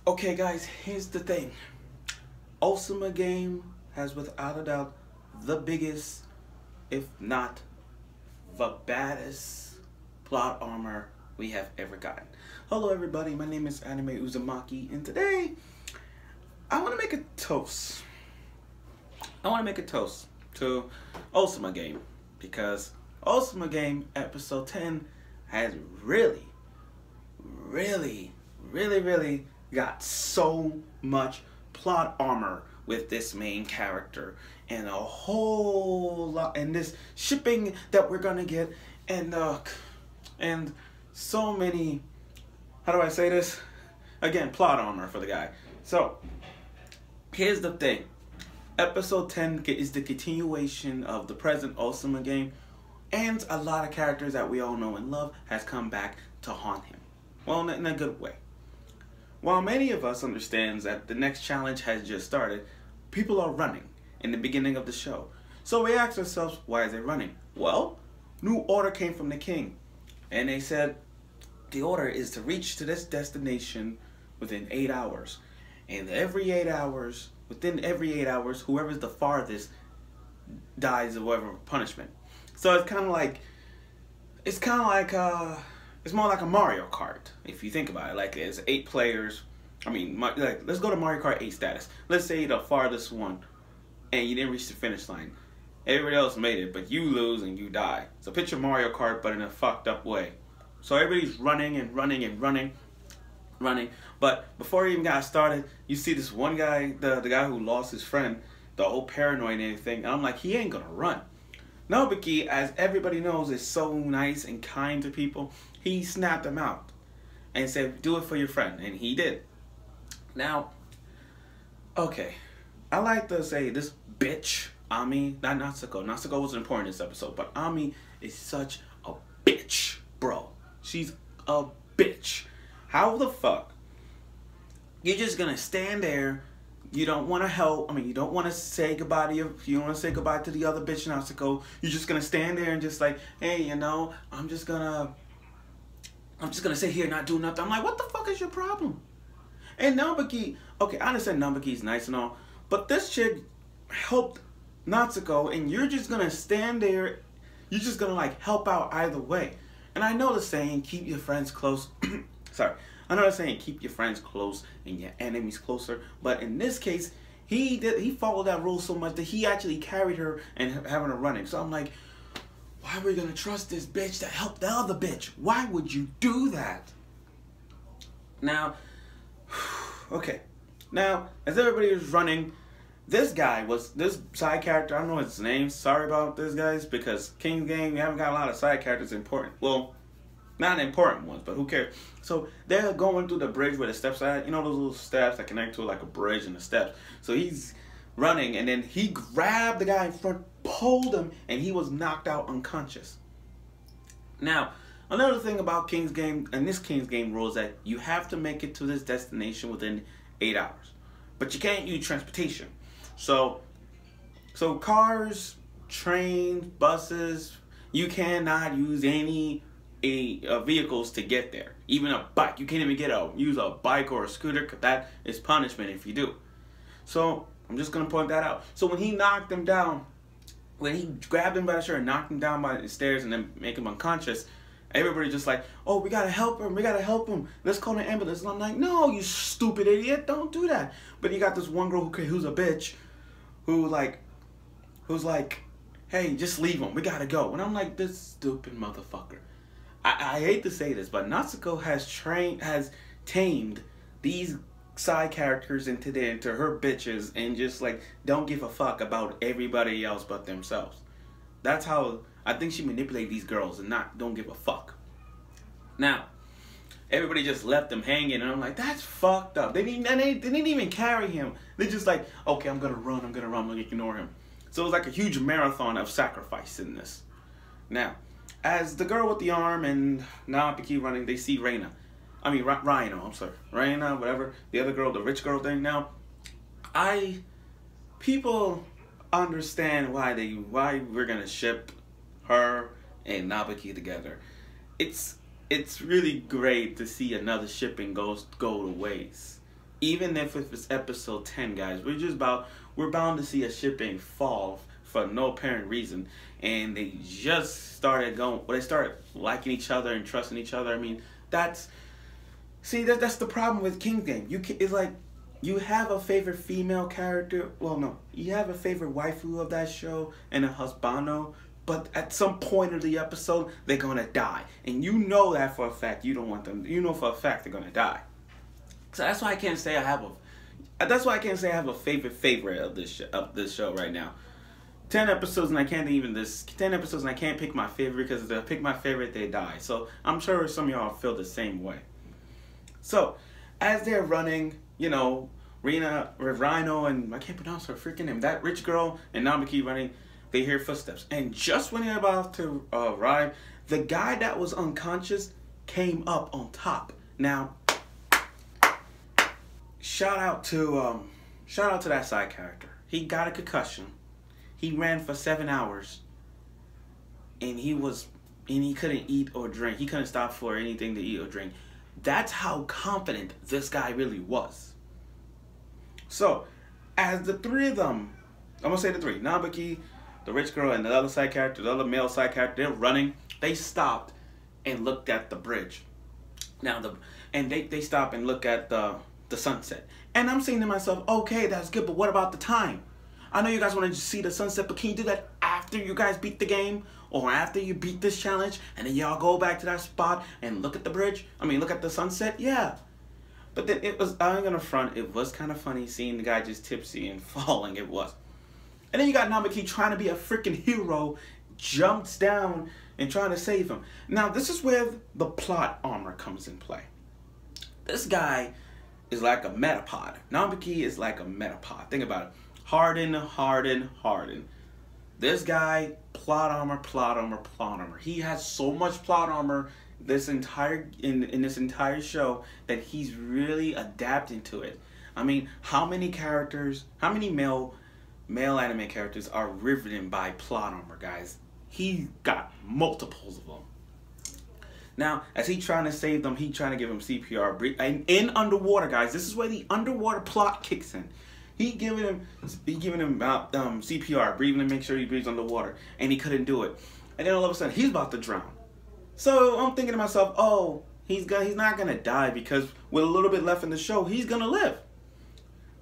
Okay, guys, here's the thing. Ousama game has without a doubt the biggest, if not the baddest plot armor we have ever gotten. Hello everybody, my name is Anime Uzumaki, and today I want to make a toast. I want to make a toast to Ousama game because Ousama game episode 10 has really got so much plot armor with this main character and a whole lot, and this shipping that we're gonna get, and so many, how do I say this? Again, plot armor for the guy. So here's the thing. Episode 10 is the continuation of the present Ousama game, and a lot of characters that we all know and love has come back to haunt him. Well, in a good way. While many of us understands that the next challenge has just started, people are running in the beginning of the show. So we ask ourselves, why is they running? Well, new order came from the king, and they said the order is to reach to this destination within 8 hours. And within every 8 hours, whoever's the farthest dies of whatever punishment. So it's kind of like, it's more like a Mario Kart, if you think about it. Like, there's 8 players. I mean, like, let's go to Mario Kart 8 status. Let's say you're the farthest one, and you didn't reach the finish line. Everybody else made it, but you lose and you die. So picture Mario Kart, but in a fucked up way. So everybody's running and running and running. But before he even got started, you see this one guy, the guy who lost his friend, the whole paranoid and everything. And I'm like, he ain't gonna run. Nobiki, as everybody knows, is so nice and kind to people. He snapped him out and said, do it for your friend. And he did. Now, okay, I like to say this bitch, Ami, not Natsuko. Natsuko was important in this episode, but Ami is such a bitch, bro. She's a bitch. How the fuck? You're just gonna stand there. You don't want to help. I mean, you don't want to say goodbye to you don't want to say goodbye to the other bitch, Natsuko. You're just gonna stand there and just like, hey, you know, I'm just gonna sit here and not do nothing. I'm like, what the fuck is your problem? And Nobiki, okay, I understand Nobiki's nice and all, but this chick helped Natsuko, and you're just gonna stand there. You're just gonna like help out either way. And I know the saying, keep your friends close. Sorry. I know the saying, keep your friends close and your enemies closer. But in this case, he followed that rule so much that he actually carried her and having her running. So I'm like, why are we gonna trust this bitch to help the other bitch? Why would you do that? Now, okay. Now, as everybody is running, this side character, I don't know his name. Sorry about this, guys, because King's Game, we haven't got a lot of side characters important. Well, not important ones, but who cares? So they're going through the bridge where the steps are at. You know those little steps that connect to like a bridge and the steps. So he's running, and then he grabbed the guy in front, pulled him, and he was knocked out unconscious. Now, another thing about King's Game, and this King's Game rule, is that you have to make it to this destination within 8 hours. But you can't use transportation. So cars, trains, buses, you cannot use any vehicles to get there. Even a bike. You can't even use a bike or a scooter, because that is punishment if you do. So I'm just going to point that out. So when he knocked him down, when he grabbed him by the shirt and knocked him down by the stairs and then make him unconscious, everybody just like, oh, we got to help him. We got to help him. Let's call an ambulance. And I'm like, no, you stupid idiot. Don't do that. But you got this one girl who's a bitch who's like, hey, just leave him. We got to go. And I'm like, this stupid motherfucker. I hate to say this, but Natsuko has tamed these side characters into her bitches and just like don't give a fuck about everybody else but themselves. That's how I think she manipulates these girls and don't give a fuck. Now, everybody just left them hanging, and I'm like, that's fucked up. They didn't even carry him. They're just like, okay, I'm gonna run, I'm gonna ignore him. So it was like a huge marathon of sacrifice in this. Now, as the girl with the arm and Nobiki running, they see Rhino, I'm sorry. Rhino, whatever. The other girl, the rich girl thing. Now, people understand why we're gonna ship her and Nobiki together. It's really great to see another shipping go to waste. even if it's episode 10, guys, we're bound to see a shipping fall for no apparent reason, and they just started going. Well, they started liking each other and trusting each other. I mean, that's the problem with King's Game. It's like you have a favorite female character. Well, no, you have a favorite waifu of that show and a husbando. But at some point of the episode, they're gonna die, and you know that for a fact. You don't want them. You know for a fact they're gonna die. So that's why I can't say I have a favorite of this show right now. 10 episodes and I can't pick my favorite, because if I pick my favorite, they die. So I'm sure some of y'all feel the same way. So as they're running, you know, Rhino and I can't pronounce her freaking name. That rich girl and Nabuki running. They hear footsteps, and just when they're about to arrive, the guy that was unconscious came up on top. Now, shout out to that side character. He got a concussion. He ran for 7 hours, and he couldn't eat or drink. He couldn't stop for anything to eat or drink. That's how confident this guy really was. So, as the three of them, I'm gonna say the three, Nabuki, the rich girl, and the other side character, the other male side character, they're running. They stopped and looked at the bridge. Now they stop and look at the sunset. And I'm saying to myself, okay, that's good, but what about the time? I know you guys want to see the sunset, but can you do that after you guys beat the game? Or after you beat this challenge, and then y'all go back to that spot and look at the bridge? Look at the sunset? Yeah. But then I ain't gonna front, it was kind of funny seeing the guy just tipsy and falling, it was. And then you got Nabuki trying to be a freaking hero, jumps down and trying to save him. Now, this is where the plot armor comes in play. This guy is like a metapod. Nabuki is like a metapod. Think about it. Harden. This guy, plot armor. He has so much plot armor in this entire show that he's really adapting to it. How many male anime characters are riveted by plot armor, guys? He got multiples of them. Now, as he trying to save them, he trying to give him CPR. And in underwater, guys, this is where the underwater plot kicks in. He giving him CPR, breathing to make sure he breathes underwater, and he couldn't do it. And then all of a sudden, he's about to drown. So I'm thinking to myself, oh, he's not gonna die, because with a little bit left in the show, he's gonna live.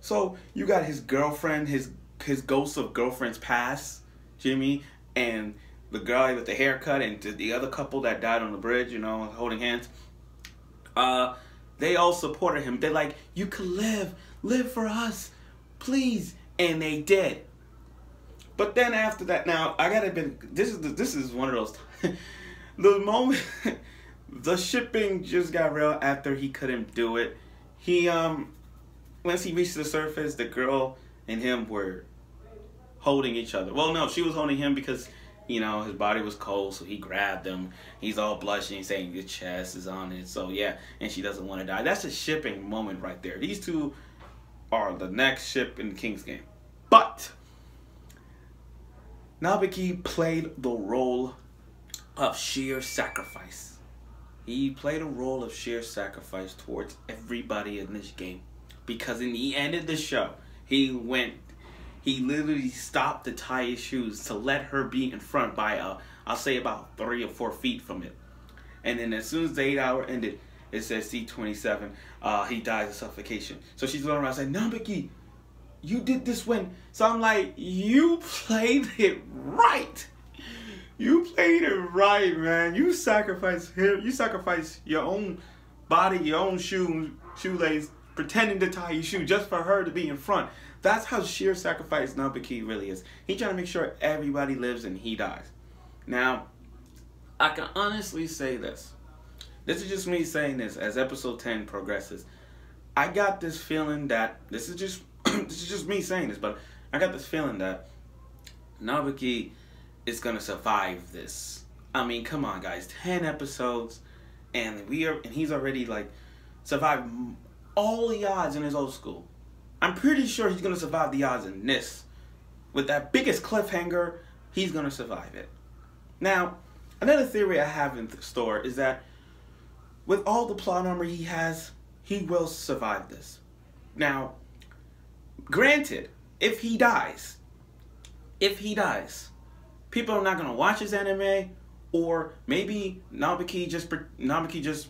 So you got his girlfriend, his ghost of girlfriend's past, Jimmy, and the guy with the haircut, and the other couple that died on the bridge, you know, holding hands. They all supported him. They're like, you could live for us, please, and they did. But then after that, now I gotta admit, this is one of those the moment the shipping just got real after he couldn't do it. He once he reached the surface, the girl and him were holding each other. Well, no, she was holding him because, you know, his body was cold, so he grabbed him. He's all blushing, saying your chest is on it. So yeah, and she doesn't want to die. That's a shipping moment right there. These two are the next ship in King's Game. But Nabuki played the role of sheer sacrifice. He played a role of sheer sacrifice towards everybody in this game. Because in the end of the show, he literally stopped to tie his shoes to let her be in front by, I'll say about 3 or 4 feet from it. And then as soon as the 8 hour ended, it says C27, he dies of suffocation. So she's going around saying, Nabuki, you did this when... So I'm like, you played it right. You played it right, man. You sacrificed him. You sacrificed your own body, your own shoelace, pretending to tie your shoe just for her to be in front. That's how sheer sacrifice Nabuki really is. He's trying to make sure everybody lives and he dies. Now, I can honestly say this. This is just me saying this as episode 10 progresses. I got this feeling that this is just me saying this, but I got this feeling that Nabuki is gonna survive this. I mean, come on, guys, 10 episodes, and he's already like survived all the odds in his old school. I'm pretty sure he's gonna survive the odds in this. With that biggest cliffhanger, he's gonna survive it. Now, another theory I have in the store is that with all the plot armor he has, he will survive this. Now, granted, if he dies, people are not gonna watch his anime, or maybe Nabuki just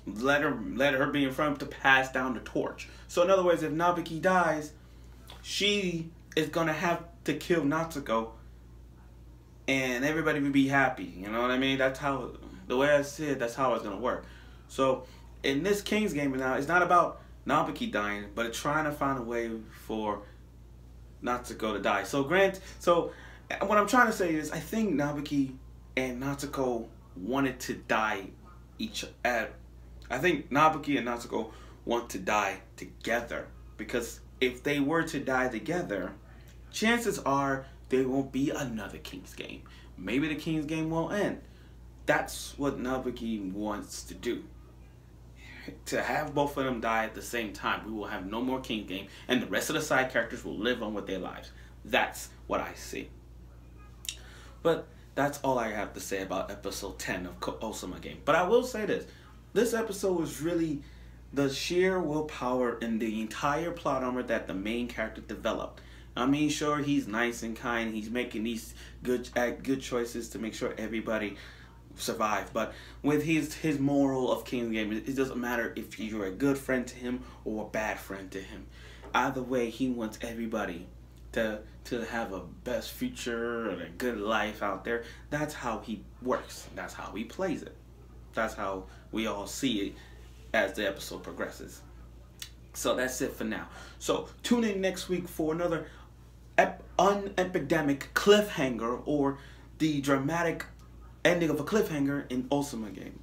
let her be in front to pass down the torch. So in other words, if Nabuki dies, she is gonna have to kill Natsuko, and everybody would be happy. You know what I mean? That's how, the way I see it, that's how it's gonna work. So in this King's game now, it's not about Nabuki dying, but it's trying to find a way for Natsuko to die. So what I'm trying to say is, I think Nabuki and Natsuko wanted to die I think Nabuki and Natsuko want to die together, because if they were to die together, chances are there won't be another King's game. Maybe the King's game won't end. That's what Nabuki wants to do. To have both of them die at the same time, we will have no more King's game, and the rest of the side characters will live on with their lives. That's what I see. But that's all I have to say about episode 10 of Ousama game. But I will say this. This episode was really the sheer willpower and the entire plot armor that the main character developed. I mean, sure, he's nice and kind. He's making these good choices to make sure everybody survive. But with his moral of King's game, it doesn't matter if you're a good friend to him or a bad friend to him. Either way, he wants everybody to have a best future and a good life out there. That's how he works. That's how he plays it. That's how we all see it as the episode progresses. So that's it for now. So tune in next week for another unepidemic cliffhanger, or the dramatic ending of a cliffhanger in Ousama game.